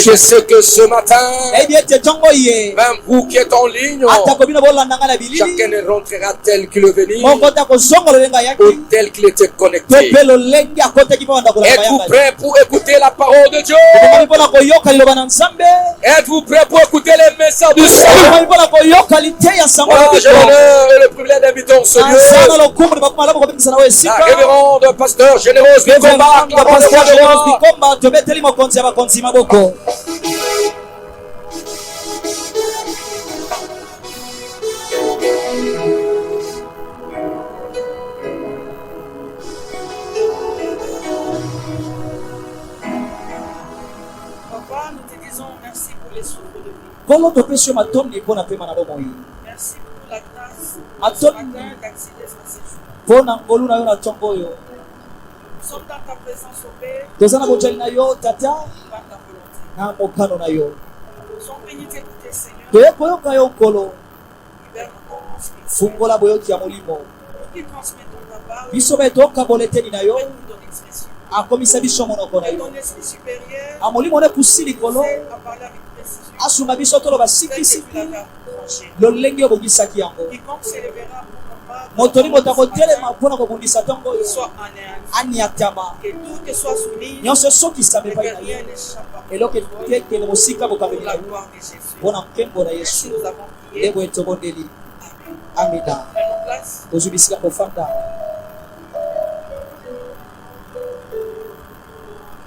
Je sais que ce matin, même vous qui êtes en ligne, chacun ne rentrera tel qu'il est venu ou tel qu'il était connecté. Êtes-vous prêts pour écouter la parole de Dieu? Êtes-vous prêts pour écouter les messages du Seigneur? J'ai l'honneur et le privilège d'inviter en ce lieu la révérende pasteur généreuse Bikomba. Papa, nous te disons merci pour les souffles de vie. Merci pour la grâce ce matin d'accéder à ces jours. Nous sommes dans ta présence au Père, par ta volonté. Nous sommes bénis d'écouter, Seigneur. Libère mon esprit. Nous qui transmettons ta parole, et nous donne expression. Et ton esprit supérieur, à parler avec précision. Quiconque s'élèvera pour combattre, soit anéanti. Que tout te soit soumis, et que rien n'échappe à la gloire de Jésus. Ainsi nous avons prié. Amen. Prenons place. Nous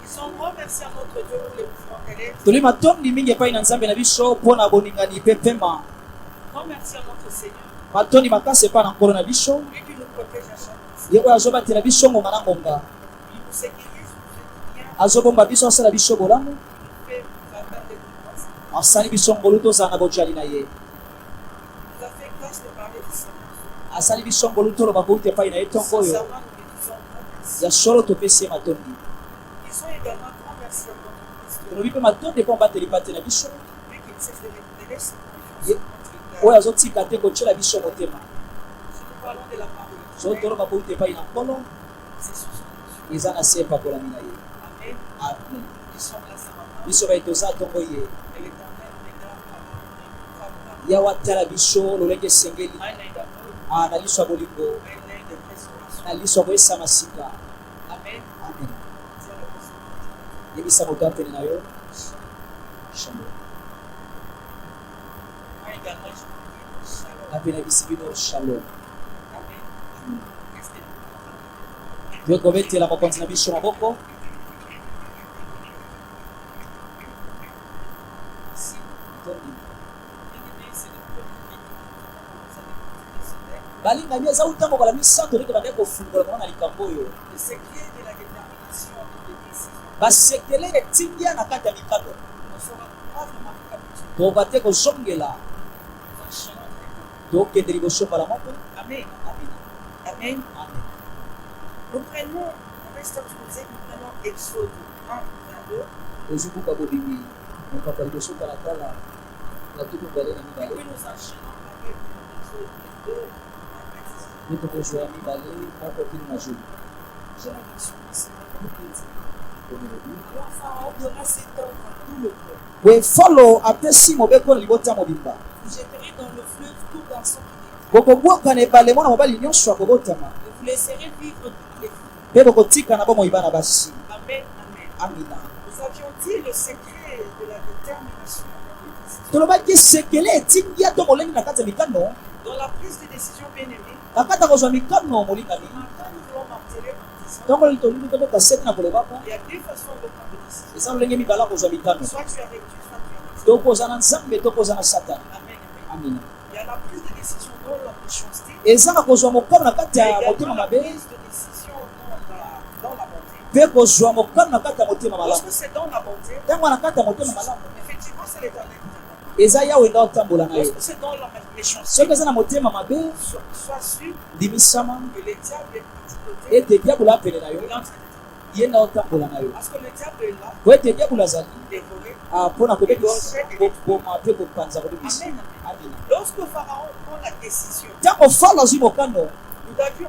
Disons remercier notre Dieu pour les mouvements terrestres. Remercier notre Seigneur, lui qui nous protège à chaque fois. Il nous sécurise, nous fait bien, nous fait atteindre des nous a fait grâce de parler de Seigneur. Sincèrement, nous lui disons merci. Disons également grand merci à notre Christ. Lui qui ne cesse de révéler son confiance. Si nous parlons de la parole de Dieu, c'est sur son Dieu. Amen. Nous sommes là ce matin. Et l'Éternel est là, un de résurrection. Amen. Shalom. balinga mieza utambokola misanto ndenge bande kofungola mwana likambo oyo basekele etingia na kati ya mikado toba te kozongela tokende liboso mbala moko. Amen. Amen. Nous prenons, on reste exposé, nous prenons Exode 1, 22. ozukuka bobimi mokapa liboso talatala na tuku mbale na Et mibale puis nous enchaînons avec Exode 2. netokozwa mibale moko kini na jour J'ai la mission ici. L'enfant donna ses temps à tout le peuple. wefolo apesi mobeko na libota mobimba Vous jetterez dans le fleuve tout garçon qui naîtra. bokobwaka na ebale mwana mobali nyonso akobotama Et vous laisserez vivre toutes les filles. mpe bokotika na bomoi bana basi. Amen. Amen. Amina. Nous avions dit le secret de la détermination tolobaki sekele etingia to molenge na kati ya mikano dans la prise de décision bien-aimée. na kati ya kozwa mikano molingami Maintenant, nous voulons marteler en disant ntongo tolingi toboka sete na kolobaka il y a deux façons de prendre des décisions. eza lolenge mibale ya kozwa mikano Soit tu es avec Dieu, soit tu es avec Dieu. tokoza na nzambe tokoza na satani. Amen. Amina. Il y a la prise de décision dans la méchanceté. eza na kozwa mokano na kati Il y a ya également motema la mabe prise de décision dans la bonté. mpe kozwa mokano na kati ya motema malamu. Lorsque c'est dans la bonté, ntango na kati ya motema malamu effectivement, c'est l'Éternel qui t'accompagne. eza yawe nga otambola na yo. Lorsque c'est dans la méchanceté, soki eza na motema mabe sois sûr ndimisama que le diable est de petit côté. ete diabolo apene na yo Il est en train de ye nga otambola na yo Parce que le diable est là, po ete diabolo azali dévoré. mpona kobebisa koboma mpe kopanza kobebisa. Amen. Amina. Lorsque Pharaon prend la décision, ntango falo azwi mokano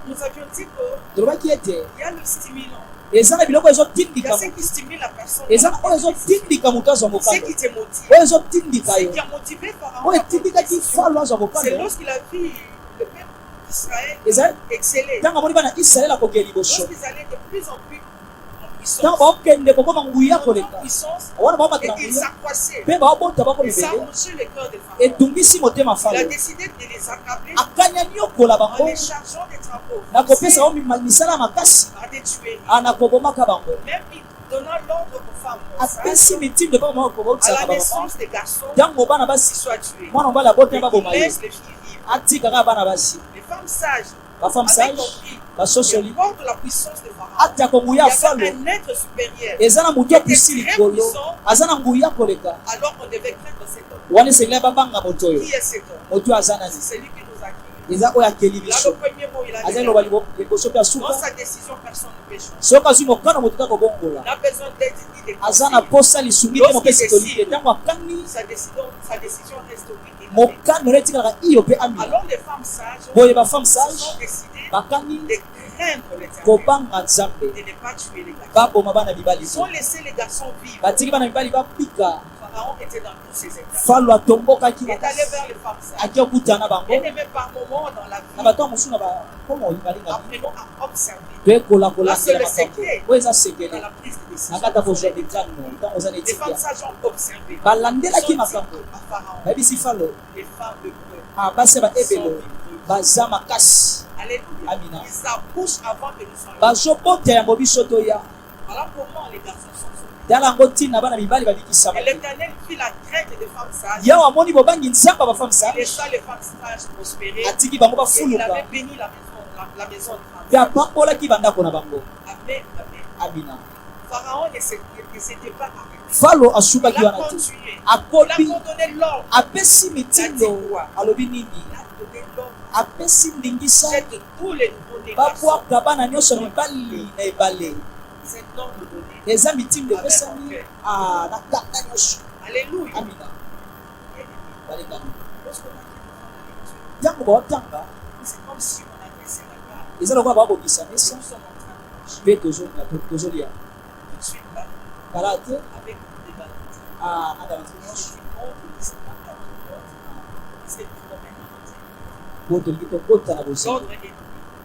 nous avions dit qu'il tolobaki ete y a le stimulant Et ça, les biloko, ils ont Il y a ce qui stimule la personne. Et ça, ils ont tindika mukazo Ce qui te motive. Ils ont tindika Ce yo. qui a motivé Pharaon. Ouais, tindika qui fallo à Zambokano. C'est lorsqu'il a vu le peuple d'Israël exceller. Tant qu'on va Israël à côté Lorsqu'ils allaient de plus en plus en puissance. Tant qu'on kende ko koma nguya ko En puissance. wana ba Et matanga ils s'accroissaient. pe ba bota ba ko Et ça libéré enchait le cœur de et Pharaon. tungisi motema Il fallo a décidé de les accabler akanya nyokola en bango les chargeant des travaux. na kopesa o misala makasi Par des tueries. ana kobomaka bango Même donnant l'ordre aux femmes apesi mitime de bama ko à botsa la ka baba naissance des garçons dango bana qui basi soient tués. mwana mbala bota ba Et qu'il boma ye laisse les filles vivre. atika ka bana basi Les femmes sages ba femme avaient sage compris ba que sosoli hors de la puissance de Pharaon, ata ko il y nguya avait fallo un être supérieur. ezana mutu akusi likolo azana nguya koleka Alors on devait craindre cet homme. wana sengela babanga moto oyo Qui est cet homme? motu azana C'est ni celui qui nous a créés. eza oyo akeli Là, biso le premier mot, il a azali dit loba liboso mpe dans asuka sa décision, personne ne peut changer. soki azwi mokano moto kaka kobongola On a besoin d'aide ni de aza na conseils. posa lisungi te mopesi tolike ntango akangi Sa décision reste oui et non. mokano na etikalaka iyo mpe amina Alors les femmes sages boye bafemme se sage sont décidées bakangi de craindre l'éternel, kobanga nzambe de ne pas tuer les garçons. baboma bana mibali Ils te ont laissé les garçons vivre. batiki bana mibali babika Pharaon était dans tous ses états. falo atombokaki Il est allé vers les femmes sages. aki okutana bango Et même par moments dans la na vie, bato mosusu na bakomo olingalinga apprenons à observer toekolakolasela Là, c'est le makambo secret. oyo eza dans sekele la prise de décision. na kati ya kozwa mikano ntango oza Les neti femmes sages ont observé. balandelaki Ils ont dit makambo à Pharaon, bayebisi falo les femmes de preuve. basi ya baebelo baza makasi Alléluia. Amina. Ils accouchent avant que nous soyons. bazobota yango biso toya Voilà comment les garçons sont sauvés. tala yango ntina bana mibali Et babikisama l'Éternel fit la crainte des femmes sages. yawe amoni bobangi nzambe ya bafemme Il sage laissa les femmes sages prospérer. atiki bango Et il bafuluka avait béni la maison de mpe Pharaon. apambolaki bandako na bango Amen, amen. amina Pharaon ne s'était pas arrêté. falo Il asukaki a wana te continué. Il akobi a donné l'ordre. apesi mitindo alobi nini Il a donné l'ordre. apesi ndingisa Jette tous les nouveaux-nés garçons. babwaka bana nyonso mibali na ebale C'est l'ordre donné. eza mitindo epesami na kanda nyonso Alléluia. amina balekani Lorsqu'on a dit que ntango baotanga c'est comme si on a laissé la garde. eza lokola babokisa mesa Nous sommes en train de marcher mpe tozolia tout de suite là, kala te avec des ballons. na balanti Je nyonso suis contre l'islam, c'est le problème. po tolingi tokota na bozinga L'ordre est donné.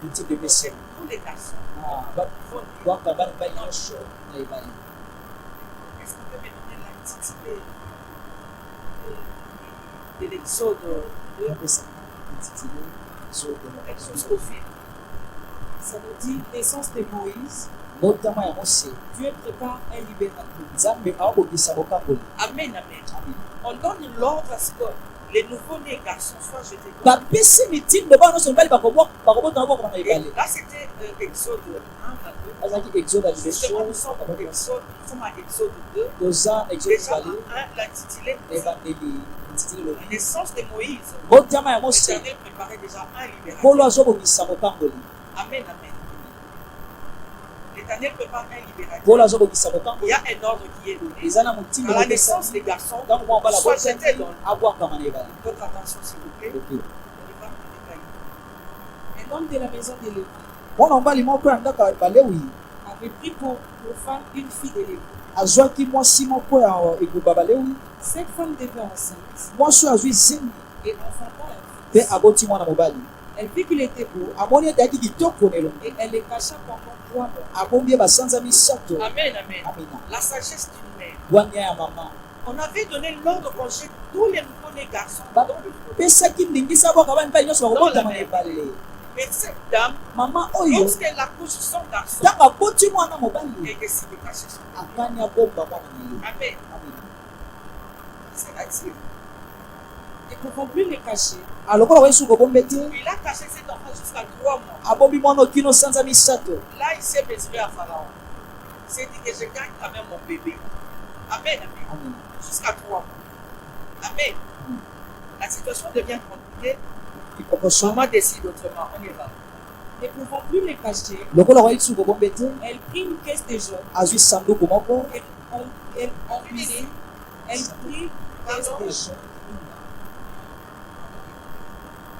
mitime de mesa Tous les garçons. bwaka bana mibali nyonso na ebale Est-ce qu'on peut me donner l'intitulé de l'Exode apesa intitulé jusqu'au fin? Ça nous dit naissance de Moïse. botama ya mose Dieu prépare un libérateur. nzambe aobongisa bokamboli Amen, amen. On donne l'ordre à ce que les nouveaux-nés garçons soient jetés. bapesi mitindo bana nyonso mibali bakobotana bokoma na Et ebale là, c'était Exode 1 à 2. azalaki exode ya Justement, liboso nous sommes à Exode 2. toza na exode Déjà, mibale l'intitulé na ebandeli intitulé La lobi naissance de Moïse. botama ya mose L'Éternel préparait déjà un libérateur. nkolo azobongisa mokamboli Amen, amen. L'Éternel prépare un libérateur. nkolo azobongisa Il y mokamboli a un ordre qui est donné. eza na motindo À la bopesa naissance des garçons, ntango mwa mobala soit jeté botani dans abwakama na ebale votre attention, s'il vous plaît. Ok. On va détailler. Un homme de la maison de Lévi mwana mobali moko ya ndako ya balewi avait pris pour femme une fille de Lévi. azwaki mwasi moko ya engumba balewi Cette femme devint enceinte mwasi oyo azwi zengi et enfanta un mpe fils. aboti mwana mobali Elle vit qu'il était beau amoni ete ayaki kitoko na elongo et elle le cacha pendant 3 mois. abombi ye basanza misato Amen, amen. amina La sagesse d'une mère. bwania ya mama On avait donné l'ordre qu'on jette tous les nouveaux-nés garçons. bapesaki ndingisa bwaka bana mibali nyonso bakobotama na ebale Mais cette dame, mama oyo lorsqu'elle accouche son garçon, ntango aboti mwana mobali elle décide de cacher son garçon. akani abomba mwana na ye Amen. amina C'est-à-dire, Ne pouvant plus le cacher, alokola wesu kobombe te il a caché cet enfant jusqu'à 3 mois. abombi mwana okino sanza misato Là, il s'est mesuré à Pharaon. Il s'est dit que je gagne quand même mon bébé. Amen, amen. amina Jusqu'à 3 mois. Amen. La situation devient compliquée. ikokoso Maman décide autrement. On y va. ne pouvant plus le cacher, lokola wesu kobombe te elle prit une caisse de jaune azwi sanduku moko et elle enduisit. Elle prit une caisse de jaune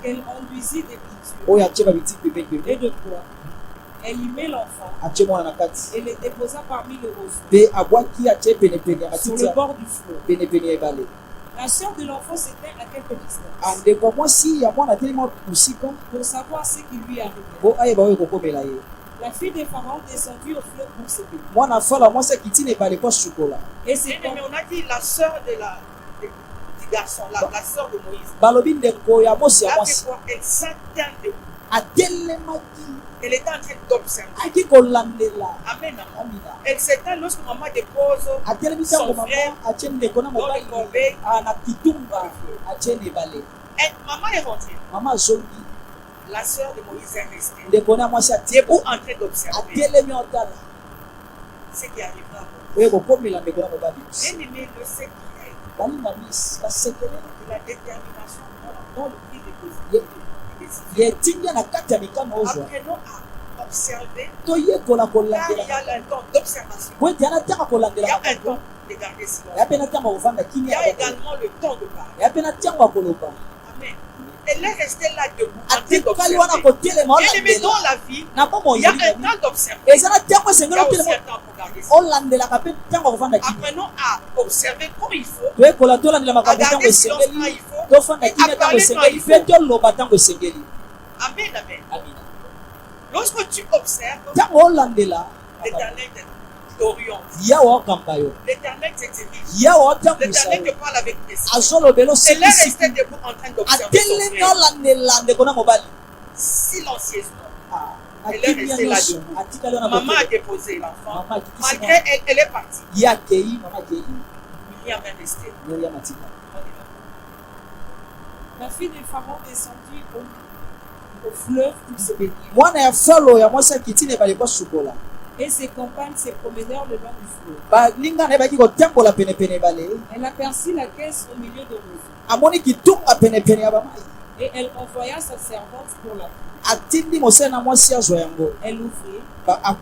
qu'elle enduisit de peinture oyo atie babiti pembeni et de bois Elle y met l'enfant atie mwana na kati et le déposa parmi les roseaux mpe abwaki atie penepene ya sur matiti le bord du fleuve. penepene ya ebale. La sœur de l'enfant s'était à quelques distances andeko mwasi ya mwana atelemi mosika pour savoir ce qui lui arrivait. mpo ayeba oyo ekokomela ye. La fille des pharaons descendit au fleuve pour se baigner. mwana fala mwasi akiti na ebale mpo asukola. Et c'est Mais on a dit la sœur du garçon, la sœur de Moïse. balobi ndeko ya mosi ya Là, mwasi c'est quoi? Elle s'attend de atelemaki Elle est en train d'observer. aki kolandela. Amen. amina Elle s'étend lorsque maman dépose atelemi ntango son mama frère atie ndeko na dans mobali le corbeille. na kitumba atie na ebale. Et maman est rentrée. mama azongi La sœur de Moïse est restée. ndeko na mwasi atie Debout en train d'observer atelemi otala ce qui arrivera. oyo ekokomela ndeko na mobali. Bien-aimé, le secret balinga misi basekele de la détermination dans le prix de Dieu. yetingia na kati ya mikano ozwa Apprenons à observer. toyekola Car il y kolandela a un temps d'observation. po ete ana ntango Il y kolandela a un makambo temps de garder silence. ya mpe na ntango kovanda Il y kimia a également le temps de parler. ya mpe na ntango ya koloba. Amen. Elle est restée là debout en train atikali wana d'observer. kotelema Bien-aimé, olandela dans la vie, na bomoi il y a un temps d'observer. eza na ntango Il y esengeli a aussi otelema un temps pour garder silence. olandelaka mpe ntango ya kovanda kimia. Apprenons à observer comme il faut, toyekola tolandela à makambo ntango garder silence quand esengeli il faut. tofanda Et kimia à ntango parler esengeli quand il mpe toloba ntango esengeli. Amen, amen. amina Lorsque tu observes, ntango olandela l'Éternel t'oriente. yawa okamba yo L'Éternel te dirige. yawa otambwisa L'Éternel yo te parle avec précision. azolobela Elle est osikisiki restée debout en train d'observer son atelemi frère olandela ndeko na mobali. silencieusement. Ah, Elle est akimia restée là nyonso debout. atikali wana Maman a kotelema. déposé l'enfant. Maman akitisi Malgré mwana. elle, elle est partie. ye akei mama akei Miriam est restée. yoya matika. La fille des pharaons descendit au fleuve pour se baigner. mwana ya falo ya mwasi akiti na ebale kosukola. Et ses compagnes se promenèrent le long du fleuve. baninga na ye baki kotambola penepene ebale. Elle aperçut la caisse au milieu de roseaux. amoni kitunga penepene ya bamai. Et elle envoya sa servante pour la prendre. atindi mosali na mwasi azwa yango. Elle ouvrit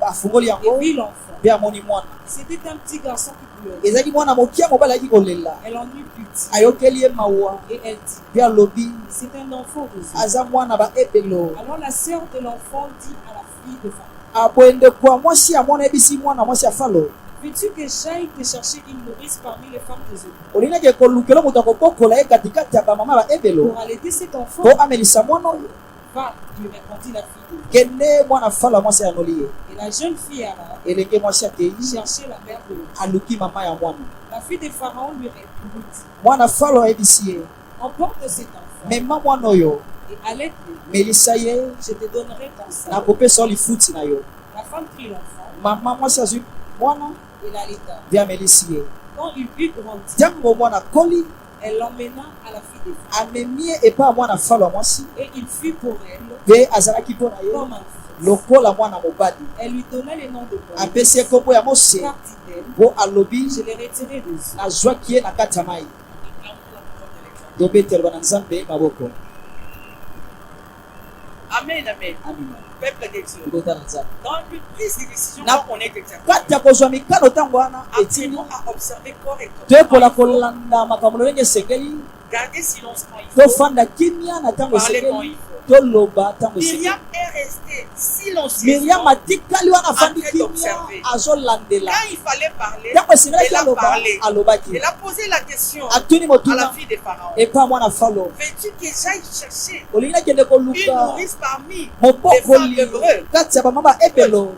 afungoli et yango vit l'enfant. mpe amoni mwana. C'était un petit garçon qui pleurait. ezalaki mwana moke ya mobali ayaki kolela. Elle en eut pitié. ayokeli ye mawa Et elle dit, mpe alobi c'est un enfant de Dieu. aza mwana baebelo. Alors la sœur de l'enfant dit à la fille de Pharaon, aboye ndeko ya mwasi ya mwana ayebisi mwana mwasi ya falo. veux-tu que j'aille te chercher une nourrice parmi les femmes des Hébreux olinaki kolukela moto akobokola ye katikati ya bamama baebelo pour allaiter cet enfant? mpo amelisa mwana oyo. Va, lui répondit la fille de Dieu. kende mwana falo ya mwasi yanoli ye. Et la jeune fille alla elenge mwasi akei chercher la mère de l'enfant. aluki mama ya mwana. La fille de Pharaon lui répondit, mwana falo ayebisi ye emporte cet enfant mema mwana oyo et allaite-le. melisa ye Je te donnerai ton sang. nakopesa yo lifuti na yo. La femme prit l'enfant mama mwasi azwi mwana et l'allaita. mpe amelisi ye. Quand il eut grandi, ntango mwana akoli elle l'emmena à la fille de Pharaon. amemi ye epai ya mwana falo ya mwasi Et il fut pour elle mpe azalaki mpo na ye comme un fils. lokola mwana mobali. Elle lui donna le nom de Moïse. apesi ye nkombo ya mose Car dit-elle, mpo alobi je l'ai retiré de Dieu. nazwaki ye na kati ya mai. Acclamons la parole de l'Éternel. tobetelwa na nzambe maboko. Amen, amen. amina Peuple de Dieu. libota na nzambe. Dans une prise de décision, Na- quand on est déterminé, kati ya kozwa mikano ntango wana etini apprenons à observer correctement. toyekola kolanda makambo ndenge esengeli. Garder silence quand il faut. tofanda kimia na ntango Parler quand esengeli il faut. toloba ntango esengeli. Myriam est restée silencieuse. miriam atikali wana afandi En train kimia d'observer. azolandela. Quand il fallait parler, ntango esengelaki elle a aloba parlé. alobaki. Elle a posé la question atuni à la motuna fille de Pharaon. epai ya mwana falo Veux-tu que j'aille chercher olingi nakende une koluka nourrice parmi les femmes mobokoli hébreux? kati ya bamama baebelo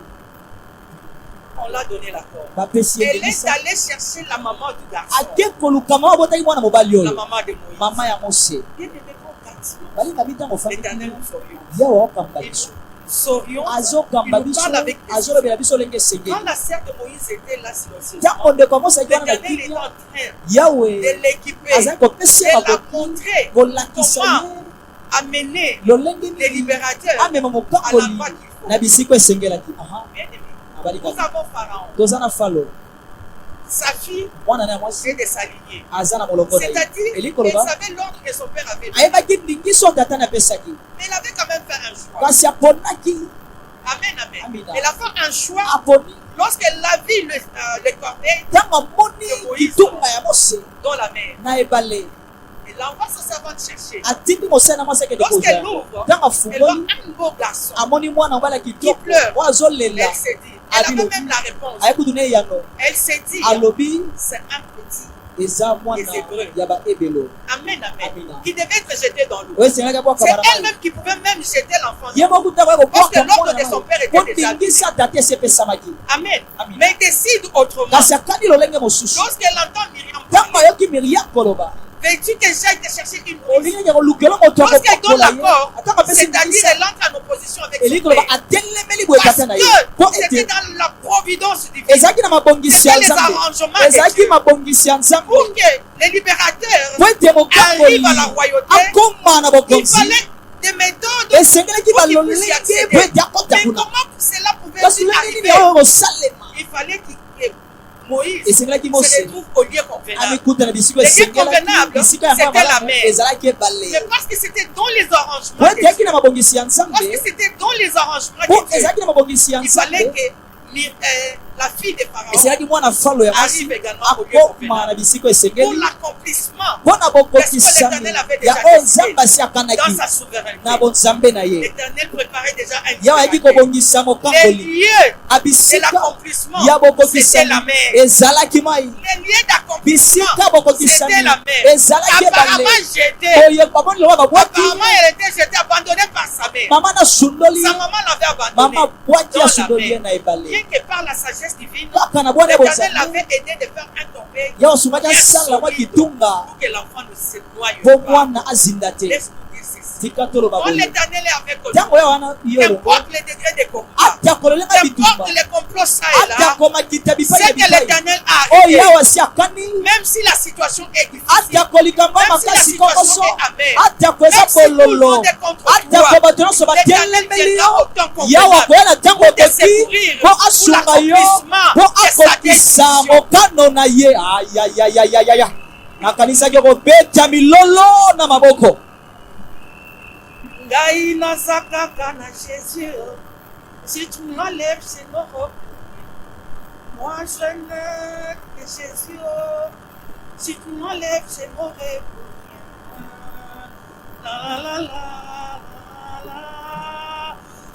On l'a donné l'accord. bapesi ye Elle est ndingisa. allée chercher la maman du garçon, ake koluka mama botaki mwana mobali la oyo maman de Moïse. mama ya mose. Bien-aimé, quand Cathy, balinga bitango fandi l'Éternel nous sauve. yawa okamba Et biso nous saurions, azokamba il nous biso parle avec précision. azolobela biso ndenge esengeli. Quand la sœur de Moïse était là silencieusement, ntango ndeko ya mose aki wana na l'Éternel est en kimia train yawe de l'équiper, azali kopesa ye de la makoki montrer kolakisa comment ye amener lolenge les nini libérateurs amema à mokakoli l'endroit qu'il faut. na bisika esengelaki. Aha, Bien-aimé, abalika nous avons Pharaon, toza na falo sa fille mwana na ya mwasi est de s'aligner. aza na molongo na ye C'est-à-dire, eli elle koloba savait l'ordre que son père avait donné. ayebaki ndingiso oyo tata apesaki Mais elle avait quand même fait un choix. kasi aponaki Amen, amen. Amina. Elle a fait un choix aponi lorsqu'elle a vu le corbeil ntango amoni kitunga ya mose dans la mer. na ebale Elle l'envoie sa servante chercher. Lorsqu'elle l'ouvre, elle voit un beau garçon qui pleure. Elle s'est dit, elle avait même la réponse. Elle s'est dit, c'est un petit des Hébreux. Amen, amen. Qui devait être jeté dans l'eau. C'est elle-même qui pouvait même jeter l'enfant. Parce que l'ordre de son père était déjà donné. Amen. Mais il décide autrement. Lorsqu'elle entend Myriam, veux-tu que j'aille te chercher une prise? Lorsqu'elle donne l'accord, c'est-à-dire elle entre en opposition avec son père. Parce que c'était dans la providence divine. C'était les arrangements de Dieu. Pour que les libérateurs arrivent à la royauté, il fallait des méthodes pour qu'ils puissent y accéder. Mais comment cela pouvait-il arriver? Il fallait que Moïse se retrouve au lieu convenable. Le lieu convenable, c'était la mer. Mais parce que c'était dans les arrangements de Dieu, parce que c'était dans les arrangements de Dieu, il fallait que la fille de Pharaon arrive également au lieu convenable. Pour l'accomplissement de ce que l'Éternel avait déjà décidé dans sa souveraineté. L'Éternel préparait déjà un lieu. Les lieux de l'accomplissement, c'était la mer. Les lieux d'accomplissement, c'était la mer. Apparemment jetée. Apparemment, elle était jetée, abandonnée par sa mère. Sa maman l'avait abandonnée dans la mer. Bien que par la sagesse divine, l'Éternel l'avait aidé de faire un tombé bien solide pour que l'enfant ne se noie pas. Quand l'Éternel est avec nous, qu'importe les degrés de combat, qu'importe les complots ça et là, c'est que l'Éternel a aidé. Même si la situation est difficile, même si la situation est amère, même si tout le monde est contre toi, l'Éternel viendra autant convenable pour te secourir pour l'accomplissement de sa décision. Ngai nazakaka na Jésus, si tu m'enlèves c'est mort. Moi je n'ai que Jésus, si tu m'enlèves c'est mort. La la la la la.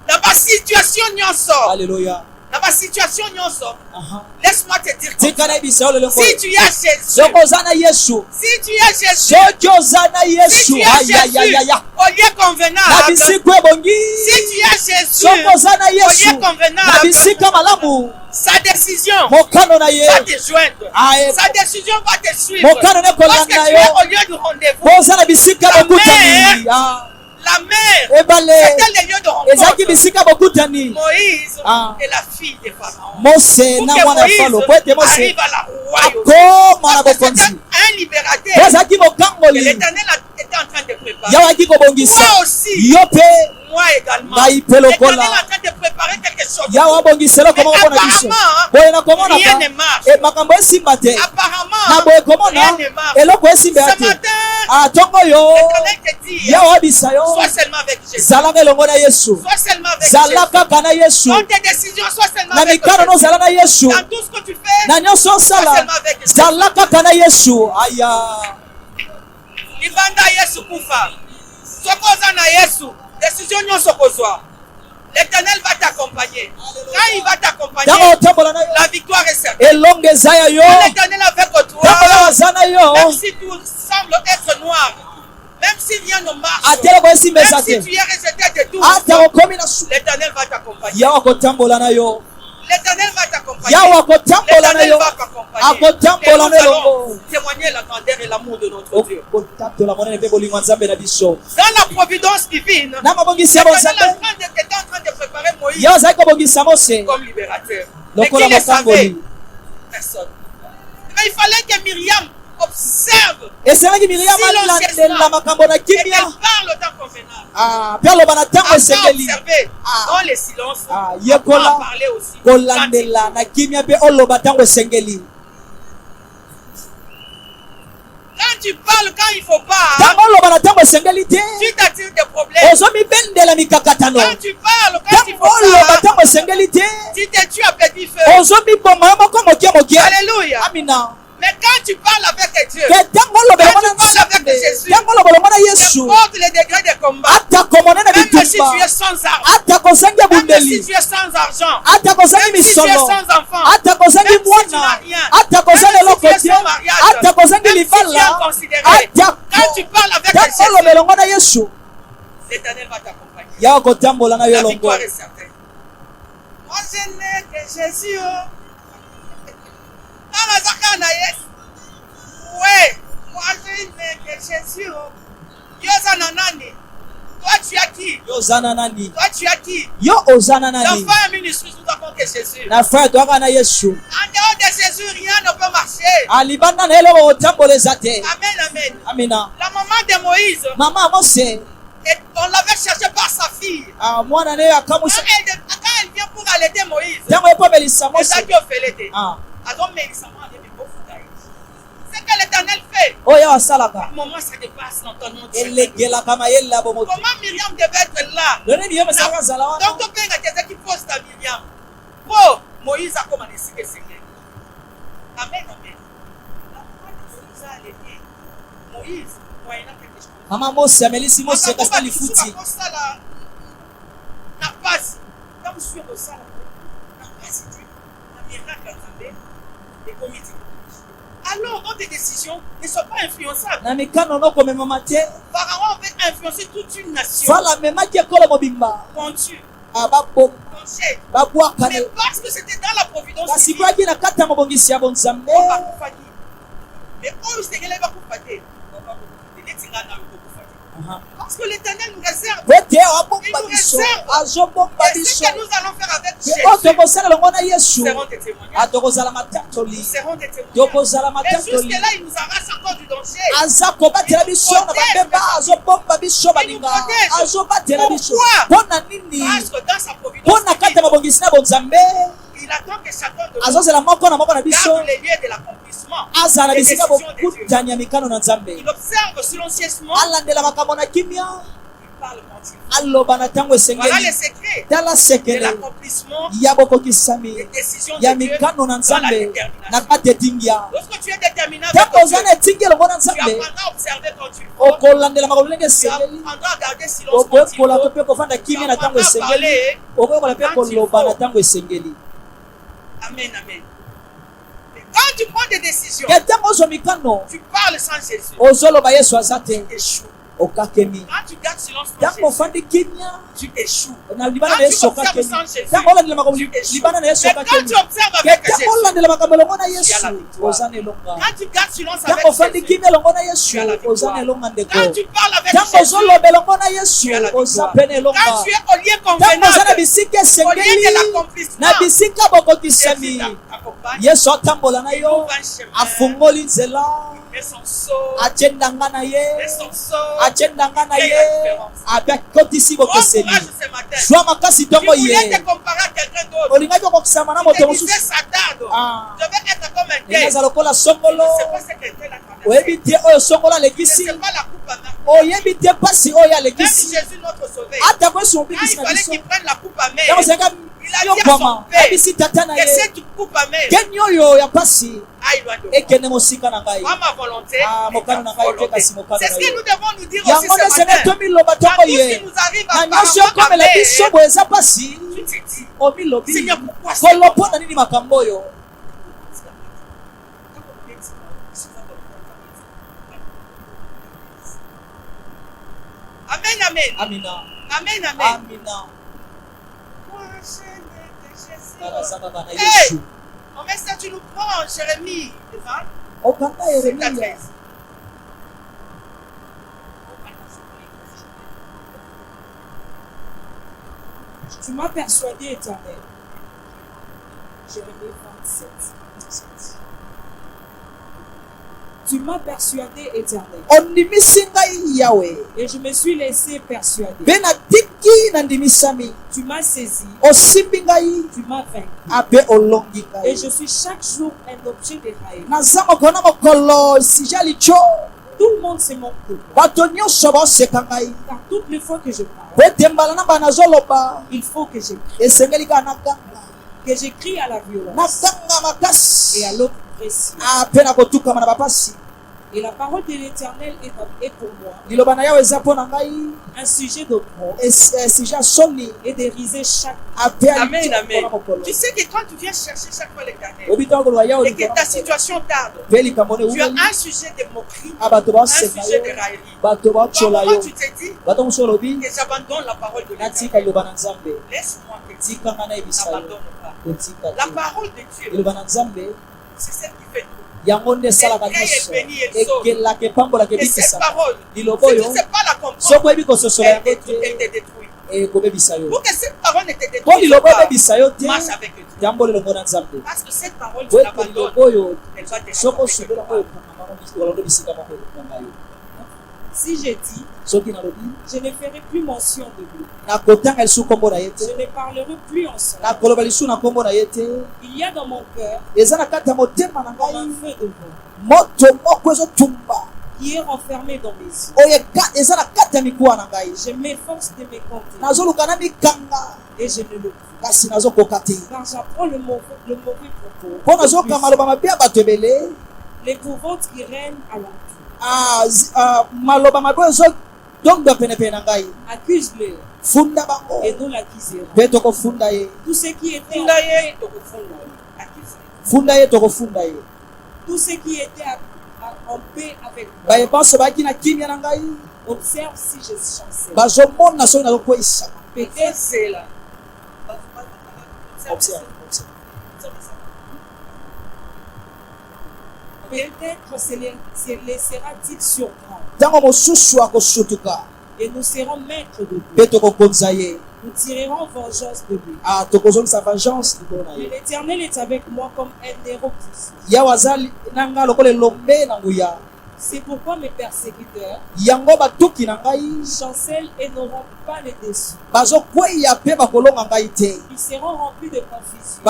Dans ma situation nyonso. Alléluia. Dans ma situation nyonso. Laisse-moi te dire. Si tu as Jésus. Si tu as Jésus. Si tu as Jésus. Au lieu convenable. Si tu as Jésus. Au lieu convenable. Sa décision va te joindre. Sa décision va te suivre. Parce que tu es au lieu du rendez-vous. La mer, c'était le lieu de rencontre. Moïse est la fille de Pharaon. Pour que Moïse arrive à la royauté. Parce que c'était un libérateur que l'Éternel était en train de préparer. Moi aussi, moi également. L'Éternel est en train de préparer quelque chose. Mais apparemment, rien ne marche. Apparemment, rien ne marche. Ce matin, l'Éternel te dit, sois seulement avec Jésus. Sois seulement avec Jésus. Dans tes décisions, sois seulement avec Jésus. Dans tout ce que tu fais, sois seulement avec Jésus. Ibanda Yesu kufa. Sokoza na Yesu. Décision nyonso kozwa. L'Éternel va t'accompagner. Quand il va t'accompagner, la victoire est certaine. Quand l'Éternel est avec toi, même si tout semble être noir, même s'il vient nos marches, même si tu es rejeté de tout, l'Éternel va t'accompagner. L'Éternel va t'accompagner. L'Éternel va t'accompagner. Et nous allons témoigner la grandeur et l'amour de notre Dieu. Dans la providence divine, l'Éternel était en train de préparer Moïse comme libérateur. Mais qui le savait? Personne. Mais il fallait que Myriam observe silencieusement et qu'elle parle autant convenable. Après observer dans le silence, on en parler aussi. Quand tu parles, quand il ne faut pas, tu t'attires des problèmes. Quand tu parles, quand il ne faut pas, tu te tues à petit feu. Alléluia. Mais quand tu parles avec Dieu, quand tu parles avec Jésus, si tu es sans argent, ata kozali même si tu es misolo sans enfant, ata kozali même si tu n'as mwana rien, ata kozali même si eloko tu es te sans mariage, ata kozali même si tu es libala inconsidéré, ata quand tu parles avec Jésus, oloba elongo na Yesu l'Éternel va t'accompagner. ya kotambola na yo La elongo. victoire est certaine. Moi je n'ai que Jésus. Ouais, moi je n'ai que Jésus. Yozana nani? Toi tu as qui? Yo ozana nani? Toi tu as qui? Yo ozana La nani? foi est ministre, nous avons que Jésus. Na frère toaka na Yesu. En dehors de Jésus, rien ne peut marcher. Alibanda na eloko kotambola eza te. Amen, amen. Amina. La maman de Moïse, Mama Mose et on l'avait cherché par sa fille. mwana ne akamusa Quand elle vient pour allaiter Moïse, ntango epabelisa c'est Mose. ça qui a fait l'été. Ah. C'est que l'Éternel fait. Oyo asalaka Moment ça dépasse l'entendement de elegelaka mayele ya bomoto. Comment Myriam devait être là? Lone biyo mesaka zala wana. Donc, tu peux regarder qui pose ta Myriam. Oh, Moïse a commencé à se Seigneur. Amen, amen. La foi de Moïse a allaité. Moïse, moyen quelque chose. Mama Mose amelisi Mose kasita lifuti. Na passe. Comme sur le sale. Na passe dit. Na miracle attendait. Et comme il dit. Alors, dans tes décisions ne sont pas influençables. Na mikano noko memama te. Pharaon veut influencer toute une nation. Fala memaki ekolo mobimba. Pendu. Ababo Penché. babwaka Mais ne. parce que c'était dans la providence Kasi divine, bwaki na kati ya mobongisi ya bonzambe. on va kufa qui? Mais on se réglait pas kufa te. Parce que l'Éternel nous réserve. Wete wabomba biso. Azobomba Et ce biso. que nous allons faire avec Jésus, Oyo tokosala longo na Yesu. nous serons des témoignages. Atokozala Nous matatoli. serons des témoignages. Tokozala Mais matatoli. jusque-là, il nous arrache encore du danger. Aza kobatela biso na bambeba azobomba biso baninga azobatela biso mpona nini Parce que dans sa providence, mpona kati ya mabongisi na bonzambe il attend que chacun de nous azozela moko na moko na biso garde les lieux de l'accomplissement. azala na des bisika décisions de Dieu. bokutani ya mikano na nzambe Il observe silencieusement. alandela makambo na kimia Il parle quand il veut. aloba na ntango Voilà les esengeli secrets tala de sekele l'accomplissement ya bokokisami des décisions ya de Dieu mikano na dans la nzambe na détermination. kati etingia Lorsque tu es déterminé avec ntango ton oza Dieu, na etingi elongo na tu nzambe apprendras à observer quand tu veux. okolandela makambo ndenge Tu esengeli apprendras à garder silence quand il okoyekola faut. to mpe kofanda Tu kimia na ntango apprendras à esengeli parler. okoyekola mpe Quand il koloba faut. na ntango esengeli Amen, amen. Mais quand tu prends des décisions, ke ntango ozwa mikano tu parles sans Jésus. ozoloba yesu aza te Tu échoues. okakemi Quand tu gardes silence sans ntango Jésus, ofandi kimia tu échoues. na libana Quand na tu yesu observes okakemi sans Jésus, ntango olandela makambo tu échoues. libana na yesu Mais quand okakemi tu observes ke avec ntango Jésus, olandela makambo elongo na tu as yesu la victoire. oza na elonga Quand tu gardes silence avec ntango ofandi Jésus, kimia elongo na yesu tu as la victoire. oza na elonga ndeko quand tu parles avec ntango Jésus, ozoloba elongo na yesu tu as la oza victoire. mpe na elonga Quand tu es au lieu ntango oza na convenable, bisika au lieu esengeli de l'accomplissement, na bisika bokokisami Jésus t'accompagne. yesu atambola na Il yo ouvre un chemin. afungoli nzela Et son sceau. atyendanga na Et ye son sceau. atyendanga na Quelle ye est la différence? abakotisi Bon bokeseli courage ce matin. zwa makasi Tu ntongo voulais ye te comparer à quelqu'un d'autre. olingaki okokisama na Tu moto te disais mosusu Satan. Ah. Je vais être comme un tel. enaza lokola Je songolo ne sais pas ce que tel a traversé. oyebi te oyo songolo Je ne alekisi sais pas la coupe à main. oyebi te mpasi oyo Même alekisi Jésus notre sauveur. ata kwesi Quand mobikisi il na fallait biso qu'il prenne la coupe à main. yango ozalaka Il a dit à yokwama son père, ayebisi tata na que ye cette coupe à main geni oyo ya mpasi aille loin de moi. ekende mosika na ngai Pas ma volonté, Ah, mais mokano ta na ngai te volonté. kasi mokano C'est ce na que yo nous devons nous dire aussi yango nde ce sene matin. tomiloba Dans ntongo tout ce ye qui nous arrive na à nyonso par ekomela rapport à biso mer, boye eza mpasi tu te dis, omilobi Seigneur, pourquoi kolo mpona nini makambo oyo Amen, amen. amina Amen, amen. amina Moi, je n'ai que Jésus. kaka kaka na Hey! yesu Mon message, tu nous prends en Jérémie. Devant. okanga yeremiya Tu m'as persuadé, éternel. Jérémie 27. Tu m'as persuadé, éternel. ondimisi ngai yawe Et je me suis laissé persuader. mpe natiki nandimisami Tu m'as saisi. osimbi ngai Tu m'as vaincu. ape olongi Et ngai je suis chaque jour un objet de raillerie. naza mokolo na mokolo sija licho Tout le monde se moque de moi. bato nyonso baoseka ngai Car toutes les fois que je parle, po ete mbala na bana nazoloba il faut que je esengeli kaka naganga que j'écris à la violence naganga makasi et à l'oppression. ape na kotukama na bapasi Et la parole de l'Éternel est pour moi un sujet de prompt et de riser chaque. Amen, amen. Tu sais que quand tu viens chercher chaque fois l'Éternel et que ta situation tarde, tu as un sujet de moquerie, un sujet de raillerie. Comment tu te dis que j'abandonne la parole de l'Éternel? Laisse-moi te dire, n'abandonne pas. La parole de Dieu, c'est celle qui fait tout. Et cette parole, si tu ne sais pas la comprendre, elle te détruit. Pour que cette parole ne te détruise pas, marche avec Dieu. Parce que cette parole, tu l'abandonnes, elle va te détruire. Si j'ai dit, je ne ferai plus mention de lui. Je ne parlerai plus en son nom. Il y a dans mon cœur comme un feu de vent qui est renfermé dans mes yeux. Je m'efforce de me compter et je ne le fais. Car j'apprends le mauvais propos, l'épouvante qui règne à l'entour. Accuse-le et nous l'accuserons. Tout ce qui était en paix avec moi, observe si je chancelle. Peut-être c'est là. Peut-être se laissera-t-il surprendre. Et nous serons maîtres de lui. Nous tirerons vengeance de lui. Et l'Éternel est avec moi comme un héros puissant. C'est pourquoi mes persécuteurs chancellent et n'auront pas les dessus. Ils seront remplis de confusion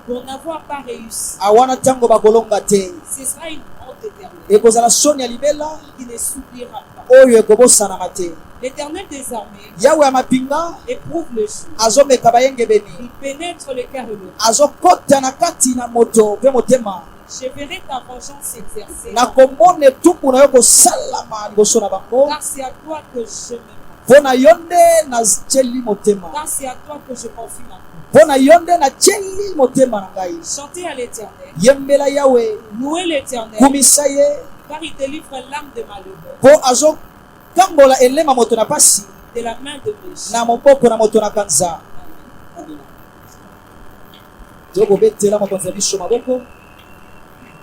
pour n'avoir pas réussi. Ce sera une honte éternelle qui ne s'oubliera pas. L'Éternel des armées éprouve le jour. Il pénètre le cœur et le cœur. Je verrai ta vengeance s'exercer. Car c'est à toi que je me car c'est à toi que je confie ma cause. Chantez à l'Éternel. Louez l'Éternel. Car il délivre l'âme de malheureux de la main de méchants.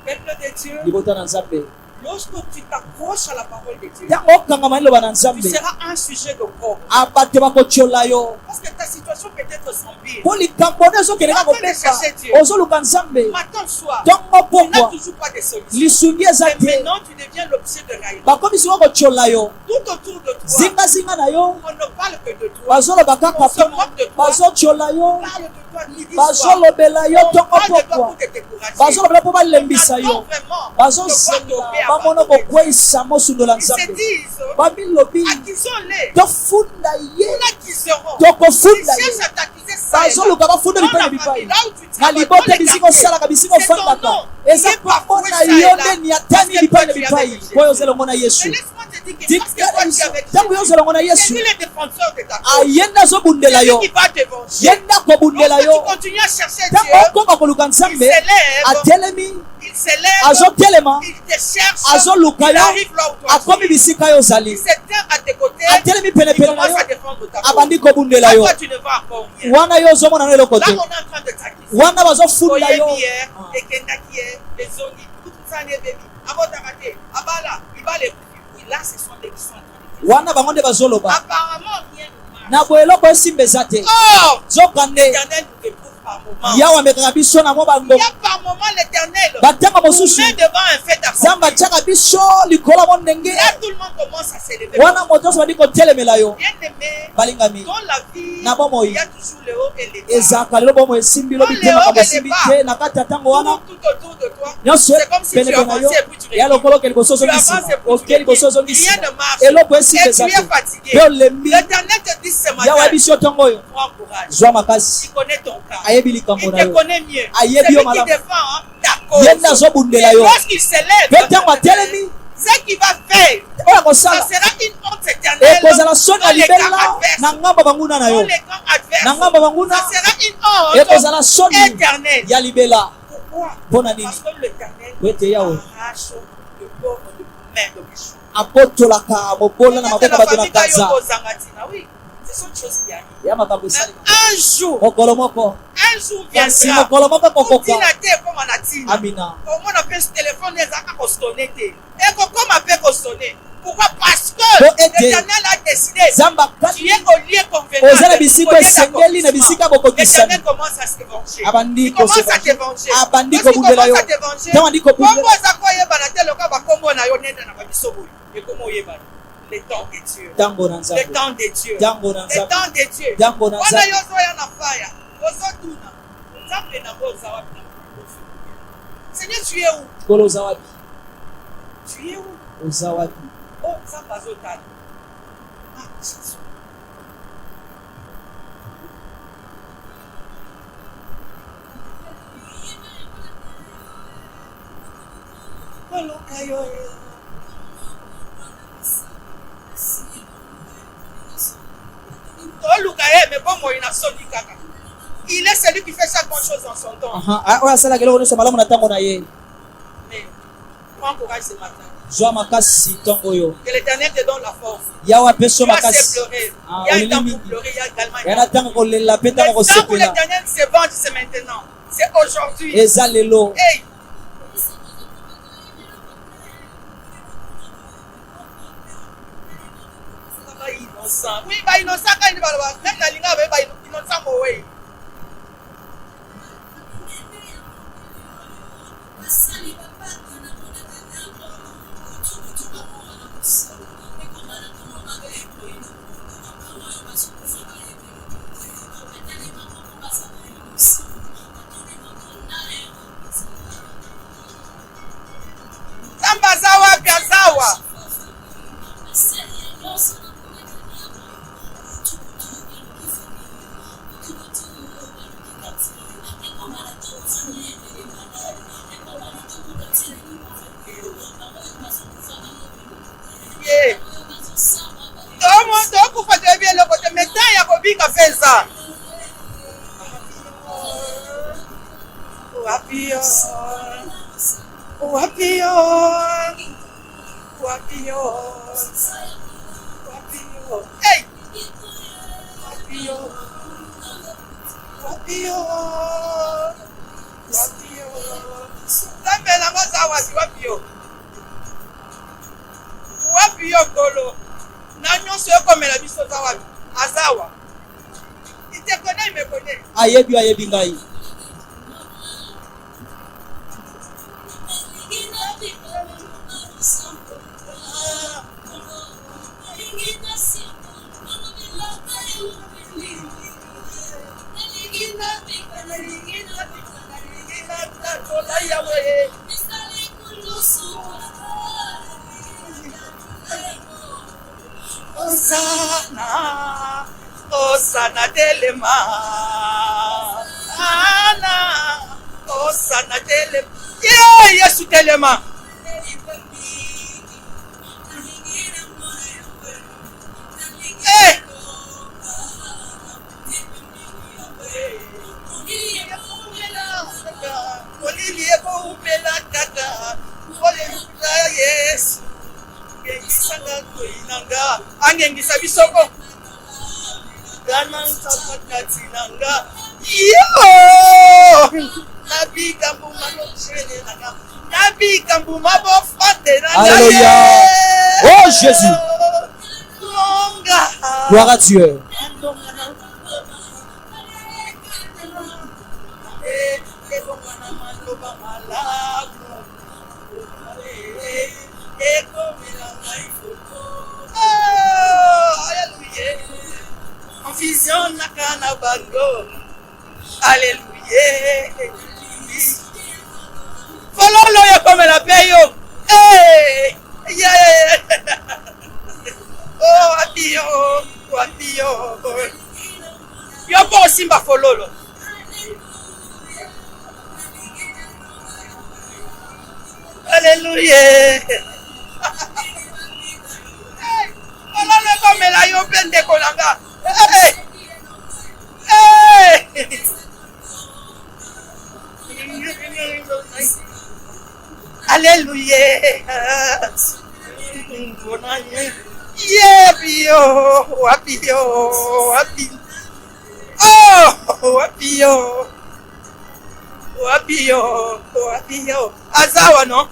Peuple de Dieu, lorsque tu t'accroches à la parole de Dieu, tu seras un sujet de problème. Parce que ta situation peut être sans pire. Matin soir, tu n'as toujours pas de solution. Et maintenant, tu deviens l'objet de raillerie. Tout autour de toi, on ne parle que de toi. On se moque de toi. Parle de toi, l'histoire. On parle de toi pour te décourager. On attend vraiment de voir ils se disent, accusons-les. Nous l'accuserons. Ils cherchent à t'accuser ça et là. Dans la famille, là où tu travailles, dans les quartiers. C'est ton nom. Il est parfoué ça et là. Parce que toi, tu es avec Jésus. Mais laisse-moi te dire que parce que toi, tu es avec Jésus, c'est lui le défenseur de ta cause. C'est lui qui va te venger. Lorsque tu continues à chercher Dieu, il s'élève, il te cherche, il arrive là où toi tu es. Il s'éteint à tes côtés, il commence à défendre ta cause. À toi, tu ne vas encore rien. Là, on est en train de t'accuser. Oyebi, Ekendaki, les zones, tout ça, les bébés. Abotarate, Abala, Ibale. Oui, là, ce sont des qui sont en train de dire. Apparemment, rien ne marche. Oh, l'Éternel nous éprouve par moment. Il y a par moment l'Éternel nous met devant un fait d'accomplir. Là, tout le monde commence à s'élever. Bien aimé, dans la vie, il y a toujours le haut et les bas. Dans le haut et les bas, tout autour de toi, c'est comme si tu avançais et puis tu recules. Tu avances et puis tu recules. Rien ne marche. Et tu es fatigué. L'Éternel te dit ce matin, prends courage. Il connaît ton cas. Il te connaît mieux. Celui qui défend ta cause. Et lorsqu'il s'élève, ce qu'il va faire, ça sera une honte éternelle dans les camps adverses. Ça sera une honte éternelle. Pourquoi? Parce que l'éternel arrache le corps de main de méchant. Oui, ce sont des choses qui arrivent. Un jour viendra. Comment on appelle ce téléphone? Comment on appelle sonner? Pourquoi? Parce que l'éternel a décidé. Tu es au lieu convenable. L'éternel commence à se venger. Il commence à te venger. Lorsqu'il commence à te venger, le temps de Dieu. Le temps de Dieu. Le temps de Dieu. Seigneur, tu es où? Tu es où? Oh, ça passe au calme. Ah, Jésus. Il est celui qui fait chaque bonne chose en son temps. Mais prends courage ce matin. Que l'éternel te donne la force. Il y a assez pleuré. Il y a un temps pour pleurer, il y a également un temps pour pleurer. Le temps pour l'éternel se venge, c'est maintenant. C'est aujourd'hui. Hey. Innocent. Oui, innocent quand il va même la ligne avec innocent oui. Sambazawa Gazawa. Ayebi ngai. Osana telema. Ana. Osana telema. Yesu telema. Angengisa bisoko ganan sapakati nanga yo nabi kambuma no chene nanga nabi kambuma bo fate nanga. Alléluia. Oh Jésus, gloire à Dieu. Vision nakana bango. Alléluia. Follow ya comme la payo. Hey! Yeah. Oh, apio. Yo po simba follow. fololo comme la yo bende kolanga. Alléluia. Wapio. Oh, wapio. Azawa no?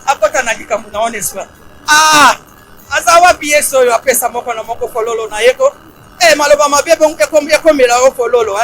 Akota na likambo na oneswa. Azawa pieso yo apesa moko na moko fololo na yeko. Maloba mabe bon ekomela o fololo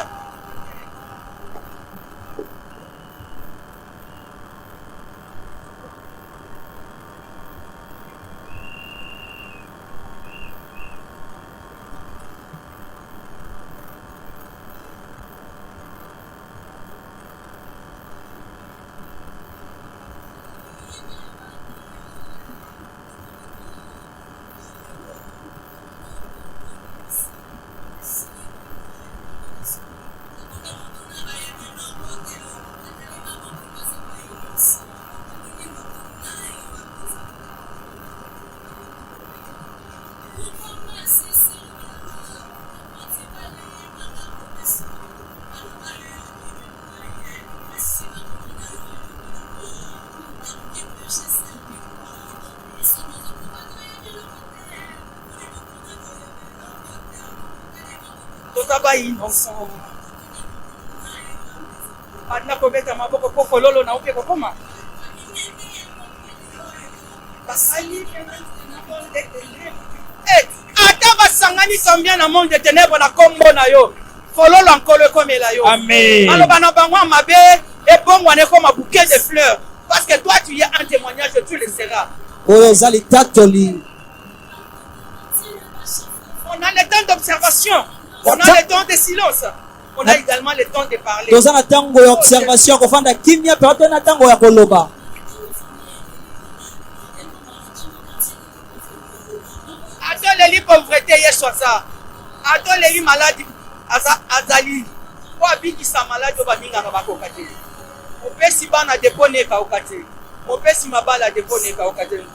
Totaba innocent. Adna kobeta maboko po fololo na upe kokoma. Basali ata basangani sombia na monde de ténèbres na kombo na yo. Fololo nkolo ekomela yo. Amen. Aloba na bango mabe et bon wane comme un bouquet de fleurs parce que toi tu y as un témoignage tu le seras. Oyozali tatoli. On a le temps d'observation. On a le temps de silence. On a également le temps de parler. Toza na tango ya observation kofanda kimya pe na tango ya koloba. Atoleli pauvreté yesoza. Atoleli maladie azali. Ko abikisa maladie baninga na bakokate. Opesi bana depone ka okate. Opesi mabala depone ka okate.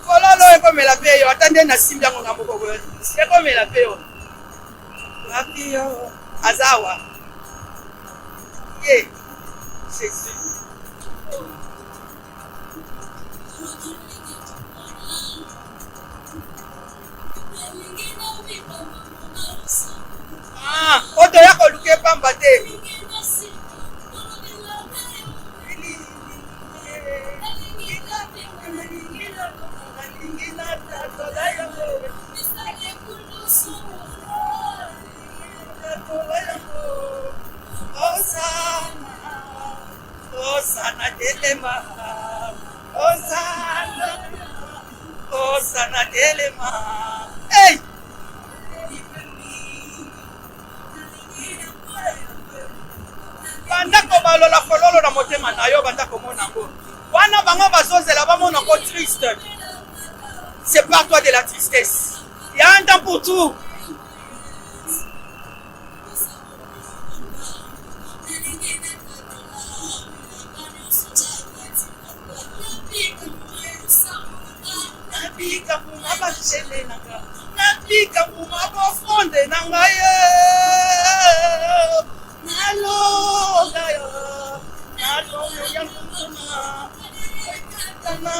Fololo ekomela pe yo atande na simbi yango na moko boye. Ekomela pe yo. Wapio azawa. Jésus. Oto yako luke pamba te. Osana delema. Osana delema. Hey! Bandako balola fololo na motema na yo bandako mona ngo. Wana bango bazozela ba mona ko triste. C'est pas toi de la tristesse. Il y a un temps pour tout. Nabika kuma bashele nanga. Nabika kuma bofonde nanga ye. Nalo gayo. Nalo yamuna. Tana.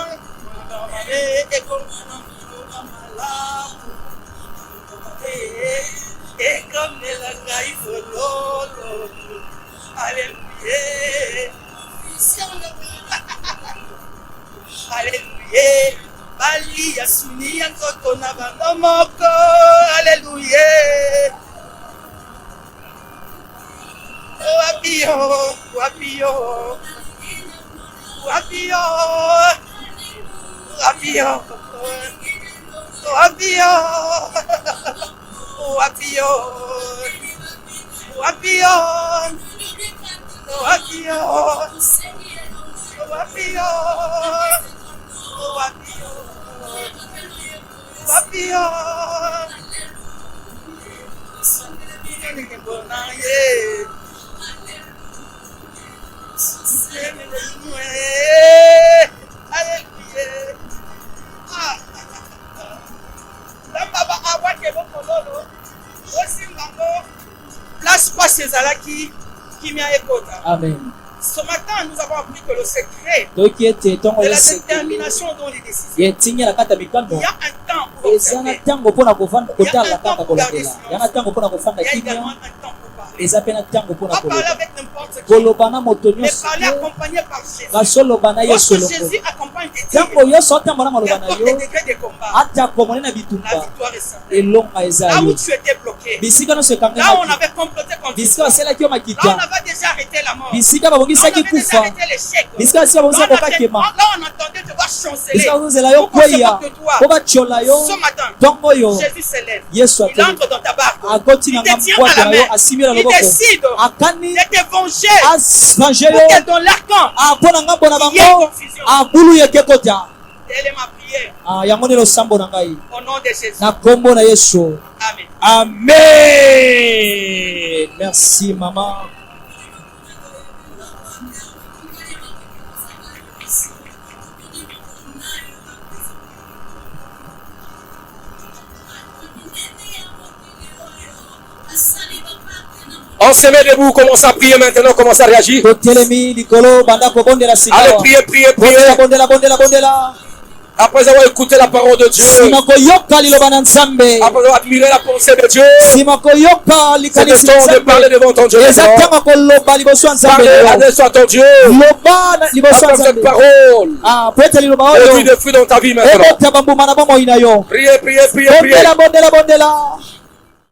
Alléluia. Bali yasuni yankoto na bando moko. Alléluia. Wapio, wapio. Wapio. Wapio. Wapio. Wapio. Wapio. Wapio. Wapio. Wapio. Place pas ces alaks qui m'a écouté. Amen. Ce matin, nous avons appris que le secret de la détermination dans les décisions. Il y a un temps pour observer. Il y a un temps pour garder silence. Il y a également un temps pour parler. Pas parler avec n'importe qui, mais parler accompagné par Jésus. Lorsque Jésus accompagne tes tirs, n'importe les degrés de combat, la victoire est certaine. Là où tu étais bloqué, là où on avait comploté contre toi, là où on avait déjà arrêté la mort, là où on avait déjà arrêté l'échec, là où on entendait te voir chanceler, pour qu'on se moque de toi. Ce matin, Jésus s'élève, il entre dans ta barque, il te tient à la main, il décide de te venger pour que dans l'arcan il y ait confusion. Telle est ma prière. Au nom de Jésus. Amen. Amen. Merci, maman. On se met debout, commence à prier maintenant, commence à réagir. Allez, priez. Après avoir écouté la parole de Dieu, après avoir admiré la pensée de Dieu, c'est le temps de parler devant ton Dieu. Parlez à ton Dieu. Après cette parole, produis des fruits dans ta vie maintenant. Priez.